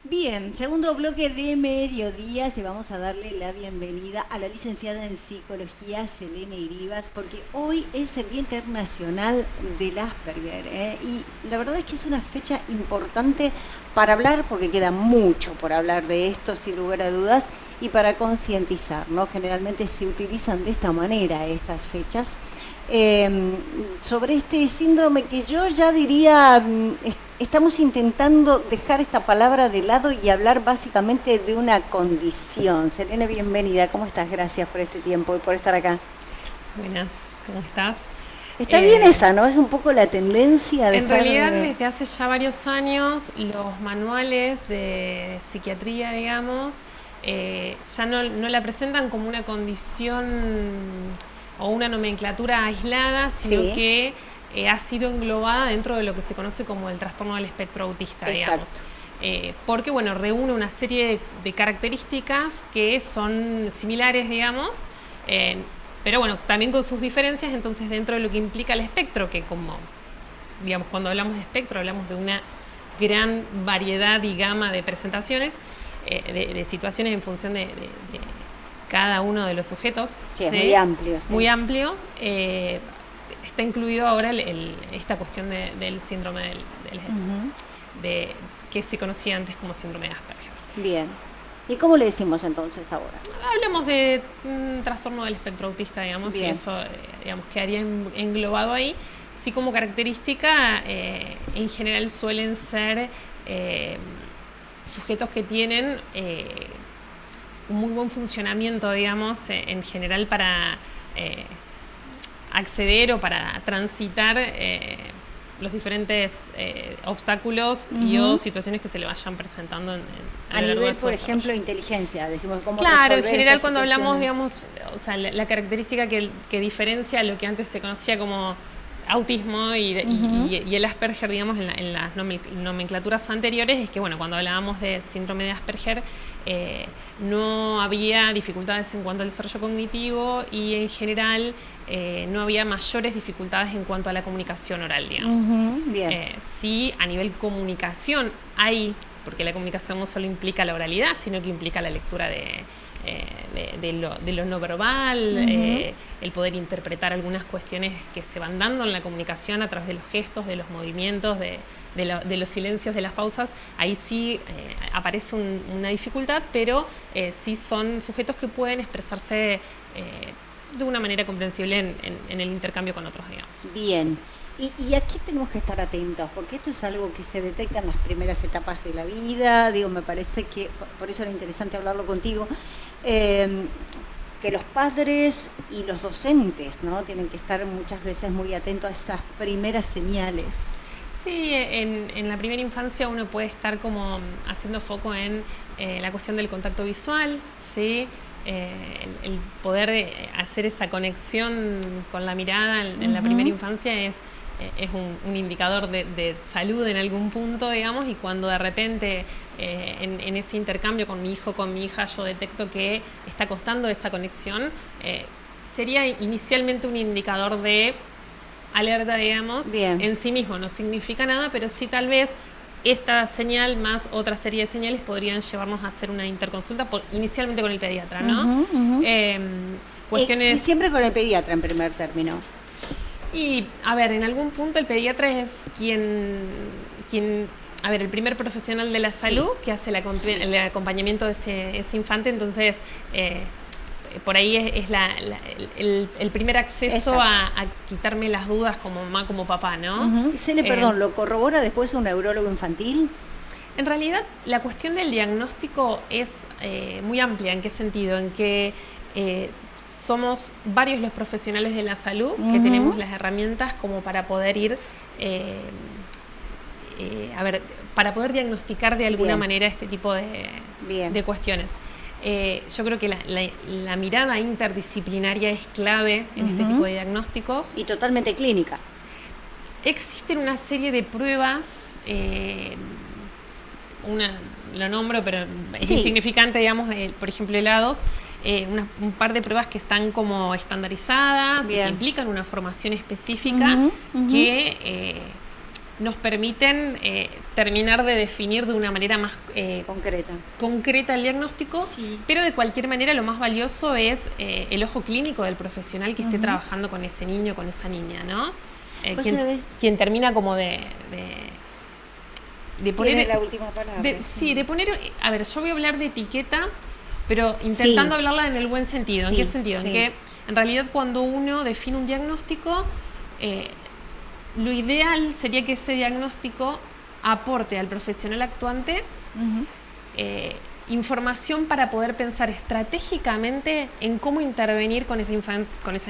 Bien, segundo bloque de Mediodías y vamos a darle la bienvenida a la licenciada en Psicología Selene Iribas, porque hoy es el Día Internacional del Asperger, y la verdad es que es una fecha importante para hablar, porque queda mucho por hablar de esto, sin lugar a dudas, y para concientizar, ¿no? Generalmente se utilizan de esta manera estas fechas. Sobre este síndrome que yo ya diría, estamos intentando dejar esta palabra de lado y hablar básicamente de una condición. Selene, bienvenida, ¿cómo estás? Gracias por este tiempo y por estar acá. Buenas, ¿cómo estás? Está bien esa, ¿no? Es un poco la tendencia de... En realidad, desde hace ya varios años, los manuales de psiquiatría, digamos, ya no la presentan como una condición o una nomenclatura aislada, sino que ha sido englobada dentro de lo que se conoce como el trastorno del espectro autista, digamos. Porque, bueno, reúne una serie de características que son similares, digamos, pero, bueno, también con sus diferencias. Entonces, dentro de lo que implica el espectro, que como, digamos, cuando hablamos de espectro, hablamos de una gran variedad y gama de presentaciones, de situaciones en función de cada uno de los sujetos. Sí, es muy amplio. Sí. Muy amplio. Está incluido ahora esta cuestión del síndrome de que se conocía antes como síndrome de Asperger. Bien. ¿Y cómo le decimos entonces ahora? Hablamos de trastorno del espectro autista, digamos, y eso, digamos, quedaría englobado ahí. Sí, como característica, en general suelen ser sujetos que tienen un muy buen funcionamiento, digamos, en general para acceder o para transitar los diferentes obstáculos y o situaciones que se le vayan presentando a nivel, por ejemplo, inteligencia, decimos cómo. Claro, en general cuando hablamos, digamos, o sea, la característica que diferencia lo que antes se conocía como autismo y el Asperger, digamos, en las nomenclaturas anteriores, es que, bueno, cuando hablábamos de síndrome de Asperger, no había dificultades en cuanto al desarrollo cognitivo y, en general, no había mayores dificultades en cuanto a la comunicación oral, digamos. Bien. Sí, a nivel comunicación hay, porque la comunicación no solo implica la oralidad, sino que implica la lectura de lo no verbal, el poder interpretar algunas cuestiones que se van dando en la comunicación a través de los gestos, de los movimientos, de los silencios, de las pausas. Ahí sí aparece una dificultad, pero sí son sujetos que pueden expresarse de una manera comprensible en el intercambio con otros, digamos. Bien. ¿Y a qué tenemos que estar atentos? Porque esto es algo que se detecta en las primeras etapas de la vida. Digo, me parece que, por eso era interesante hablarlo contigo, que los padres y los docentes, ¿no?, tienen que estar muchas veces muy atentos a esas primeras señales. Sí, en la primera infancia uno puede estar como haciendo foco en la cuestión del contacto visual, ¿sí? El poder hacer esa conexión con la mirada en la primera infancia es un indicador de salud en algún punto, digamos, y cuando de repente en ese intercambio con mi hijo, con mi hija, yo detecto que está costando esa conexión, sería inicialmente un indicador de alerta, digamos. Bien. En sí mismo no significa nada, pero sí tal vez esta señal más otra serie de señales podrían llevarnos a hacer una interconsulta, inicialmente con el pediatra, ¿no? Cuestiones... Y siempre con el pediatra en primer término. Y, a ver, en algún punto el pediatra es quien a ver, el primer profesional de la salud que hace el acompañamiento de ese infante, entonces... por ahí es el primer acceso a quitarme las dudas como mamá, como papá, ¿no? Perdón, ¿lo corrobora después un neurólogo infantil? En realidad, la cuestión del diagnóstico es muy amplia. ¿En qué sentido? En que somos varios los profesionales de la salud que tenemos las herramientas como para poder ir, para poder diagnosticar de alguna manera este tipo de cuestiones. Yo creo que la mirada interdisciplinaria es clave en este tipo de diagnósticos. Y totalmente clínica. Existen una serie de pruebas lo nombro, pero es Sí. insignificante, digamos, por ejemplo, helados, un par de pruebas que están como estandarizadas y que Bien. implican una formación específica que nos permiten terminar de definir de una manera más concreta el diagnóstico, Sí. pero de cualquier manera lo más valioso es el ojo clínico del profesional que esté trabajando con ese niño, con esa niña, ¿no? ¿Vos sabés? Quien termina como de poner... Tiene la última palabra. de poner... A ver, yo voy a hablar de etiqueta, pero intentando hablarla en el buen sentido. ¿En Sí, qué sentido? sí. En que en realidad cuando uno define un diagnóstico, lo ideal sería que ese diagnóstico aporte al profesional actuante información para poder pensar estratégicamente en cómo intervenir con esa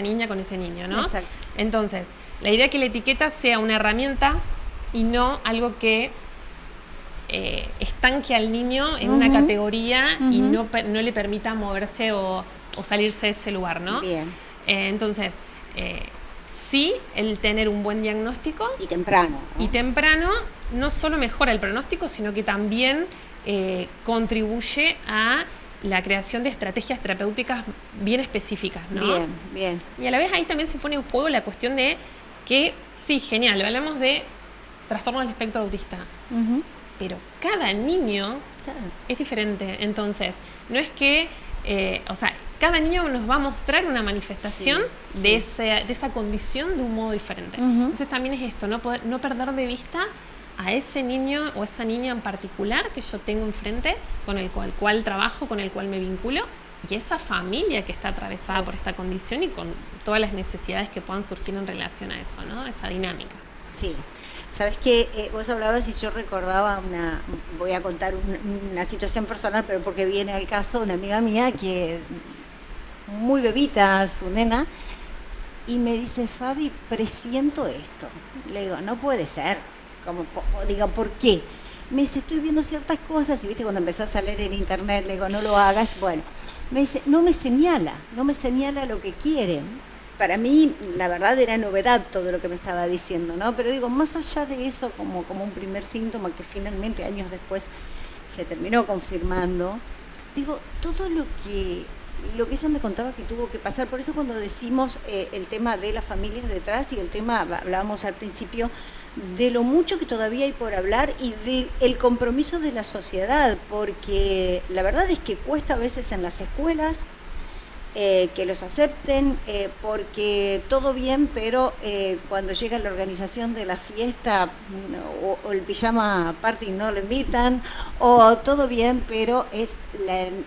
niña, con ese niño, ¿no? Exacto. Entonces, la idea es que la etiqueta sea una herramienta y no algo que estanque al niño en una categoría y no le permita moverse o salirse de ese lugar, ¿no? Bien. Entonces, sí, el tener un buen diagnóstico Y temprano. ¿no? y temprano no solo mejora el pronóstico, sino que también contribuye a la creación de estrategias terapéuticas bien específicas, ¿no? Bien, bien. Y a la vez ahí también se pone en juego la cuestión de que, sí, genial, hablamos de trastorno del espectro autista, pero cada niño Claro. es diferente. Entonces, no es que, cada niño nos va a mostrar una manifestación de esa condición de un modo diferente. Entonces también es esto, no perder de vista a ese niño o esa niña en particular que yo tengo enfrente, con el cual trabajo, con el cual me vinculo, y esa familia que está atravesada por esta condición y con todas las necesidades que puedan surgir en relación a eso, ¿no? Esa dinámica. Sí. Sabes que vos hablabas y yo recordaba voy a contar una situación personal, pero porque viene al caso una amiga mía que muy bebita, su nena, y me dice, Fabi, presiento esto. Le digo, no puede ser. Diga, ¿por qué? Me dice, estoy viendo ciertas cosas, y viste, cuando empezás a leer en internet, le digo, no lo hagas. Bueno, me dice, no me señala lo que quieren. Para mí, la verdad, era novedad todo lo que me estaba diciendo, ¿no? Pero digo, más allá de eso, como un primer síntoma que finalmente años después se terminó confirmando, digo, todo lo que ella me contaba que tuvo que pasar, por eso cuando decimos el tema de las familias detrás y el tema, hablábamos al principio, de lo mucho que todavía hay por hablar y del compromiso de la sociedad, porque la verdad es que cuesta a veces en las escuelas que los acepten, porque todo bien, pero cuando llega la organización de la fiesta o el pijama party no lo invitan, o todo bien, pero es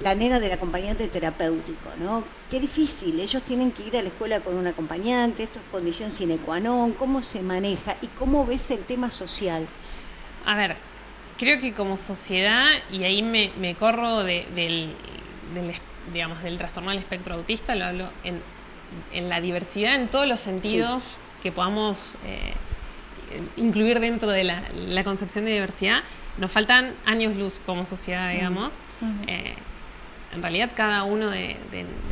la nena del acompañante terapéutico, ¿no? Qué difícil, ellos tienen que ir a la escuela con un acompañante, esto es condición sine qua non, ¿cómo se maneja y cómo ves el tema social? A ver, creo que como sociedad, y ahí me corro del trastorno del espectro autista, lo hablo en la diversidad, en todos los sentidos que podamos incluir dentro de la concepción de diversidad. Nos faltan años luz como sociedad, digamos. En realidad cada uno de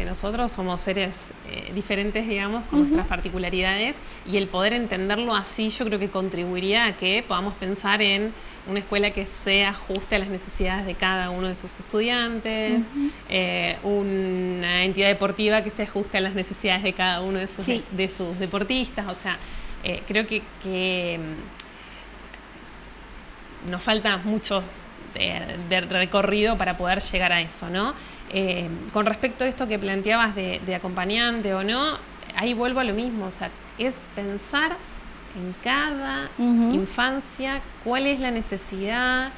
nosotros somos seres diferentes, digamos, con nuestras particularidades, y el poder entenderlo así yo creo que contribuiría a que podamos pensar en una escuela que se ajuste a las necesidades de cada uno de sus estudiantes, una entidad deportiva que se ajuste a las necesidades de cada uno de sus deportistas. O sea, creo que nos falta mucho de recorrido para poder llegar a eso, ¿no? Con respecto a esto que planteabas de acompañante o no, ahí vuelvo a lo mismo, o sea, es pensar en cada infancia cuál es la necesidad,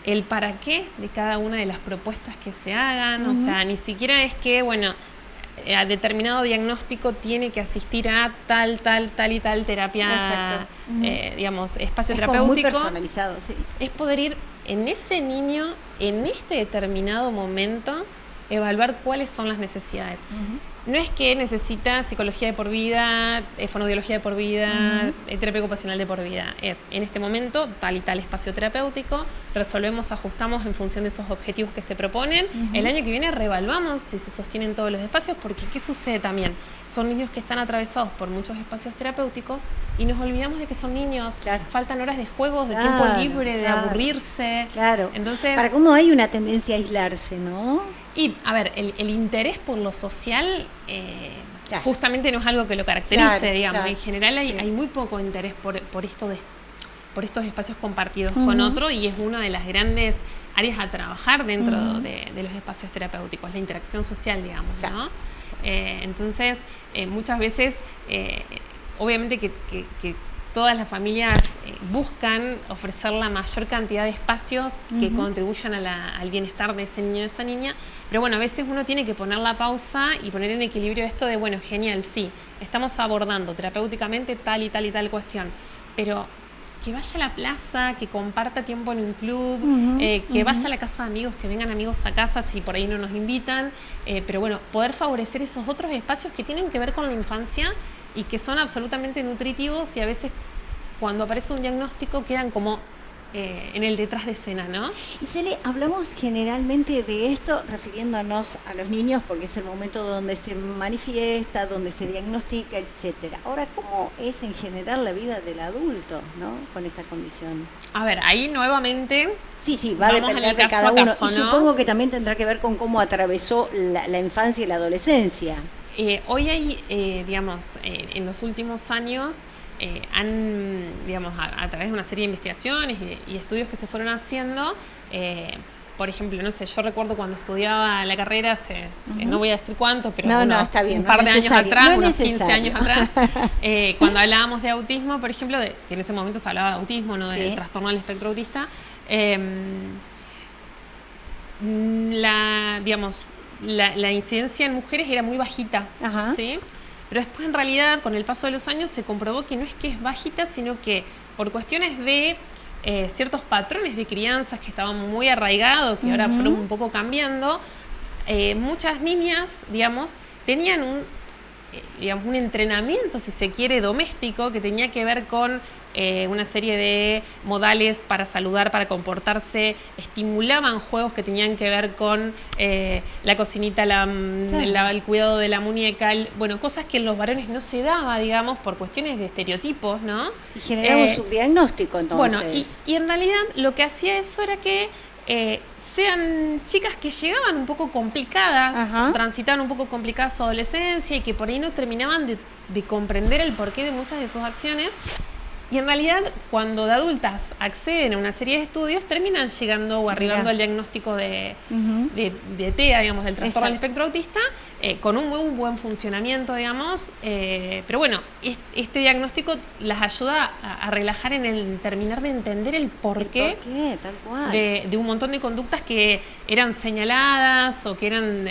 el para qué de cada una de las propuestas que se hagan. O sea, ni siquiera es que, bueno, a determinado diagnóstico tiene que asistir a tal y tal terapia, digamos, espacio terapéutico. Muy personalizado, sí. Es poder ir en ese niño, en este determinado momento, evaluar cuáles son las necesidades. No es que necesita psicología de por vida, fonoaudiología de por vida, terapia ocupacional de por vida. Es, en este momento, tal y tal espacio terapéutico, resolvemos, ajustamos en función de esos objetivos que se proponen. El año que viene reevaluamos si se sostienen todos los espacios, porque ¿qué sucede también? Son niños que están atravesados por muchos espacios terapéuticos y nos olvidamos de que son niños. Claro. Faltan horas de juegos, de tiempo libre, de aburrirse. Claro. Entonces, para cómo hay una tendencia a aislarse, ¿no? Y, a ver, el interés por lo social justamente no es algo que lo caracterice, digamos. Claro. En general hay muy poco interés por estos espacios compartidos con otro, y es una de las grandes áreas a trabajar dentro de los espacios terapéuticos, la interacción social, digamos, ¿no? Entonces, muchas veces, obviamente que todas las familias buscan ofrecer la mayor cantidad de espacios que contribuyan al bienestar de ese niño o de esa niña, pero bueno, a veces uno tiene que poner la pausa y poner en equilibrio esto de, bueno, genial, sí, estamos abordando terapéuticamente tal y tal y tal cuestión, pero que vaya a la plaza, que comparta tiempo en un club, que vaya a la casa de amigos, que vengan amigos a casa si por ahí no nos invitan, pero bueno, poder favorecer esos otros espacios que tienen que ver con la infancia y que son absolutamente nutritivos, y a veces cuando aparece un diagnóstico quedan como en el detrás de escena, ¿no? Y Cele, hablamos generalmente de esto refiriéndonos a los niños porque es el momento donde se manifiesta, donde se diagnostica, etcétera. Ahora, ¿cómo es en general la vida del adulto, ¿no? Con esta condición. A ver, ahí nuevamente sí, va a depender de cada uno. Y supongo que también tendrá que ver con cómo atravesó la infancia y la adolescencia. Hoy hay, digamos, en los últimos años digamos, a través de una serie de investigaciones y estudios que se fueron haciendo, por ejemplo, no sé, yo recuerdo cuando estudiaba la carrera hace, no voy a decir cuánto, pero un par de años atrás, unos 15 años atrás, cuando hablábamos de autismo, por ejemplo, que en ese momento se hablaba de autismo, no del trastorno del espectro autista, la incidencia en mujeres era muy bajita, ¿sí? Pero después, en realidad, con el paso de los años, se comprobó que no es que es bajita, sino que por cuestiones de ciertos patrones de crianzas que estaban muy arraigados, que ahora fueron un poco cambiando, muchas niñas, digamos, tenían un entrenamiento, si se quiere, doméstico, que tenía que ver con una serie de modales para saludar, para comportarse, estimulaban juegos que tenían que ver con la cocinita, el cuidado de la muñeca, bueno, cosas que en los varones no se daba, digamos, por cuestiones de estereotipos, ¿no? Y generaba un subdiagnóstico, entonces. Bueno, y en realidad lo que hacía eso era que sean chicas que llegaban un poco complicadas, transitaban un poco complicada su adolescencia y que por ahí no terminaban de comprender el porqué de muchas de sus acciones. Y en realidad, cuando de adultas acceden a una serie de estudios, terminan llegando o arribando al diagnóstico de TEA, digamos, del trastorno del espectro autista, con un muy buen funcionamiento, digamos. Pero bueno, este diagnóstico las ayuda a relajar en el terminar de entender el porqué, tal cual, de un montón de conductas que eran señaladas o que eran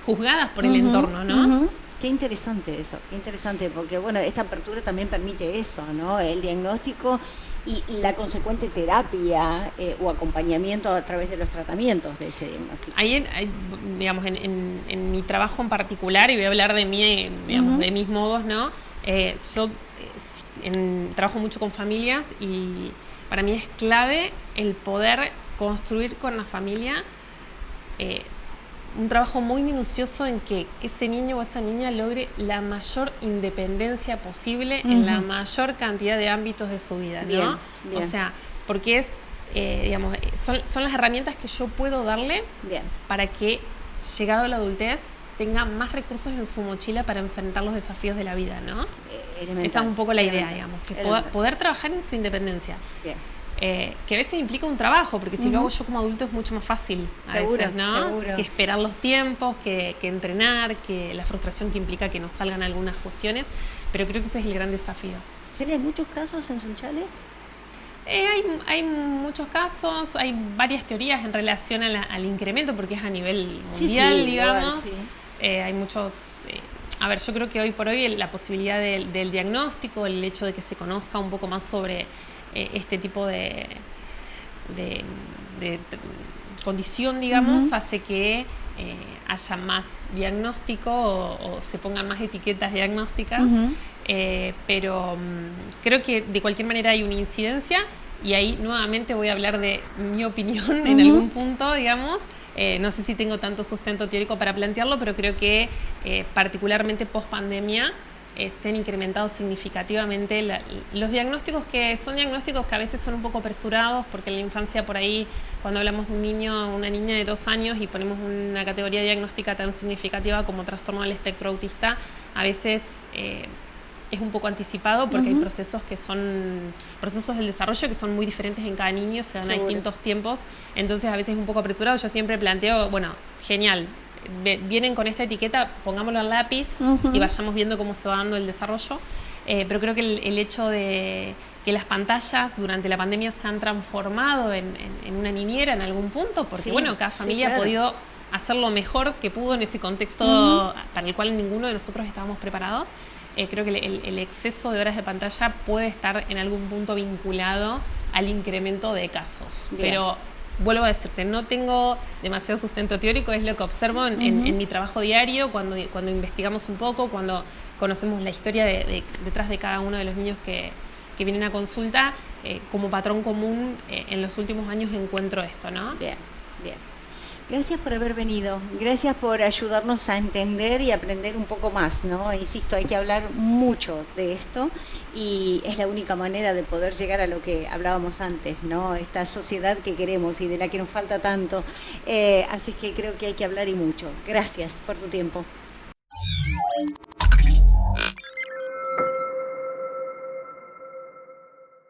juzgadas por el entorno, ¿no? Qué interesante eso, qué interesante, porque bueno, esta apertura también permite eso, ¿no? El diagnóstico y la consecuente terapia o acompañamiento a través de los tratamientos de ese diagnóstico. Ahí, digamos, en mi trabajo en particular, y voy a hablar de mí, digamos, de mis modos, ¿no? Yo trabajo mucho con familias y para mí es clave el poder construir con la familia un trabajo muy minucioso en que ese niño o esa niña logre la mayor independencia posible en la mayor cantidad de ámbitos de su vida, ¿no? Bien. O sea, porque es, digamos, son las herramientas que yo puedo darle para que, llegado a la adultez, tenga más recursos en su mochila para enfrentar los desafíos de la vida, ¿no? Esa es un poco la idea, digamos, que poder trabajar en su independencia. Bien. Que a veces implica un trabajo, porque si lo hago yo como adulto es mucho más fácil a veces, ¿no? Seguro. Que esperar los tiempos, que entrenar, que la frustración que implica que nos salgan algunas cuestiones, pero creo que ese es el gran desafío. ¿Hay muchos casos en Sunchales? Hay muchos casos, hay varias teorías en relación al incremento, porque es a nivel mundial, digamos. Hay muchos... a ver, yo creo que hoy por hoy la posibilidad del diagnóstico, el hecho de que se conozca un poco más sobre este tipo de condición, digamos, hace que haya más diagnóstico o se pongan más etiquetas diagnósticas, pero creo que de cualquier manera hay una incidencia y ahí nuevamente voy a hablar de mi opinión en algún punto, digamos. No sé si tengo tanto sustento teórico para plantearlo, pero creo que particularmente post pandemia se han incrementado significativamente los diagnósticos, que son diagnósticos que a veces son un poco apresurados, porque en la infancia por ahí, cuando hablamos de un niño o una niña de 2 años y ponemos una categoría diagnóstica tan significativa como trastorno del espectro autista, a veces es un poco anticipado porque hay procesos que son procesos del desarrollo que son muy diferentes en cada niño, se dan a distintos tiempos, entonces a veces es un poco apresurado. Yo siempre planteo, bueno, genial, vienen con esta etiqueta, pongámoslo al lápiz y vayamos viendo cómo se va dando el desarrollo, pero creo que el hecho de que las pantallas durante la pandemia se han transformado en una niñera en algún punto, porque bueno, cada familia ha podido hacer lo mejor que pudo en ese contexto para el cual ninguno de nosotros estábamos preparados. Creo que el exceso de horas de pantalla puede estar en algún punto vinculado al incremento de casos. Bien. Pero vuelvo a decirte, no tengo demasiado sustento teórico, es lo que observo en mi trabajo diario, cuando investigamos un poco, cuando conocemos la historia detrás de cada uno de los niños que vienen a consulta. Como patrón común, en los últimos años encuentro esto, ¿no? Bien, bien. Gracias por haber venido, gracias por ayudarnos a entender y aprender un poco más, ¿no? Insisto, hay que hablar mucho de esto y es la única manera de poder llegar a lo que hablábamos antes, ¿no? Esta sociedad que queremos y de la que nos falta tanto, así que creo que hay que hablar y mucho. Gracias por tu tiempo.